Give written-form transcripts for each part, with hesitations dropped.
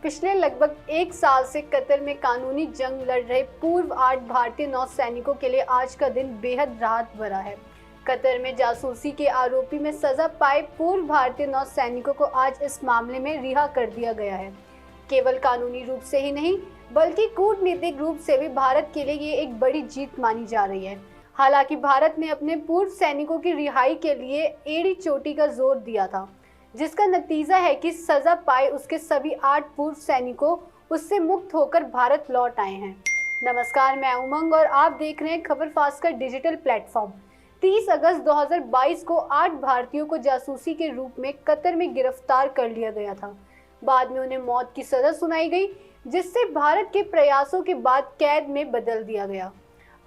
पिछले लगभग एक साल से कतर में कानूनी जंग लड़ रहे पूर्व 8 भारतीय नौसैनिकों के लिए आज का दिन बेहद राहत भरा है। कतर में जासूसी के आरोपी में सजा पाए पूर्व भारतीय नौसैनिकों को आज इस मामले में रिहा कर दिया गया है। केवल कानूनी रूप से ही नहीं बल्कि कूटनीतिक रूप से भी भारत के लिए ये एक बड़ी जीत मानी जा रही है। हालांकि भारत ने अपने पूर्व सैनिकों की रिहाई के लिए एड़ी चोटी का जोर दिया था, जिसका नतीजा है कि सजा पाए उसके सभी 8 पूर्व सैनिकों उससे मुक्त होकर भारत लौट आए हैं। नमस्कार, मैं उमंग और आप देख रहे हैं खबर फास्ट का डिजिटल प्लेटफॉर्म। 30 अगस्त 2022 को 8 भारतीयों को जासूसी के रूप में कतर में गिरफ्तार कर लिया गया था। बाद में उन्हें मौत की सजा सुनाई गई, जिससे भारत के प्रयासों के बाद कैद में बदल दिया गया।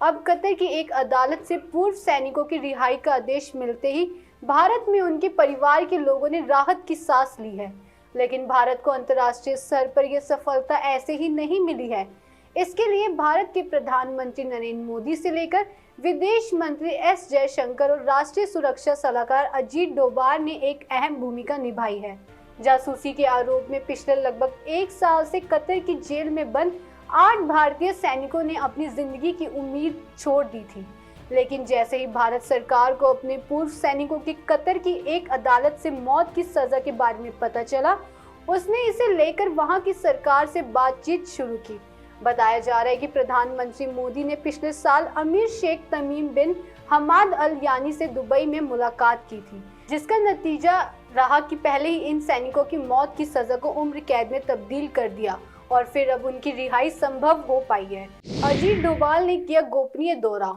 अब कतर की एक अदालत से पूर्व सैनिकों की रिहाई का आदेश मिलते ही भारत में उनके परिवार के लोगों ने राहत की सांस ली है। लेकिन भारत को अंतर्राष्ट्रीय स्तर पर यह सफलता ऐसे ही नहीं मिली है। इसके लिए भारत के प्रधानमंत्री नरेंद्र मोदी से लेकर विदेश मंत्री एस जयशंकर और राष्ट्रीय सुरक्षा सलाहकार अजीत डोभाल ने एक अहम भूमिका निभाई है। जासूसी के आरोप में पिछले लगभग एक साल से कतर की जेल में बंद 8 भारतीय सैनिकों ने अपनी जिंदगी की उम्मीद छोड़ दी थी। लेकिन जैसे ही भारत सरकार को अपने पूर्व सैनिकों की कतर की एक अदालत से मौत की सजा के बारे में पता चला, उसने इसे लेकर वहां की सरकार से बातचीत शुरू की। बताया जा रहा है कि प्रधानमंत्री मोदी ने पिछले साल अमीर शेख तमीम बिन हमाद अल यानी से दुबई में मुलाकात की थी, जिसका नतीजा रहा कि पहले ही इन सैनिकों की मौत की सजा को उम्र कैद में तब्दील कर दिया और फिर अब उनकी रिहाई संभव हो पाई है। अजीत डोभाल ने किया गोपनीय दौरा।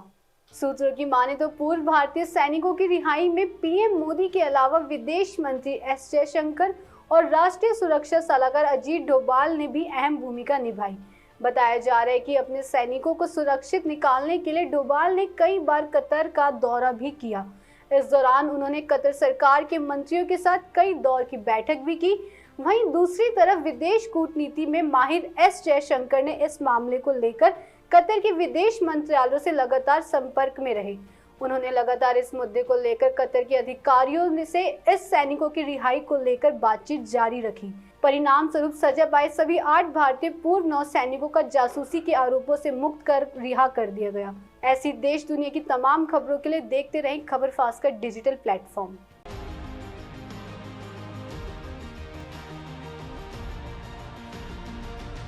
सूत्रों की माने तो पूर्व भारतीय सैनिकों की रिहाई में पीएम मोदी के अलावा विदेश मंत्री एस जयशंकर और राष्ट्रीय सुरक्षा सलाहकार अजीत डोभाल ने भी अहम भूमिका निभाई। बताया जा रहा है कि अपने सैनिकों को सुरक्षित निकालने के लिए डोभाल ने कई बार कतर का दौरा भी किया। इस दौरान उन्होंने कतर सरकार के मंत्रियों के साथ कई दौर की बैठक भी की। वहीं दूसरी तरफ विदेश कूटनीति में माहिर एस जयशंकर ने इस मामले को लेकर कतर के विदेश मंत्रालयों से लगातार संपर्क में रहे। उन्होंने लगातार इस मुद्दे को लेकर कतर के अधिकारियों से इस सैनिकों की रिहाई को लेकर बातचीत जारी रखी। परिणाम स्वरूप सजा पाए सभी 8 भारतीय पूर्व नौसैनिकों का जासूसी के आरोपों से मुक्त कर रिहा कर दिया गया। ऐसी देश दुनिया की तमाम खबरों के लिए देखते रहें खबर फास्ट का डिजिटल प्लेटफॉर्म।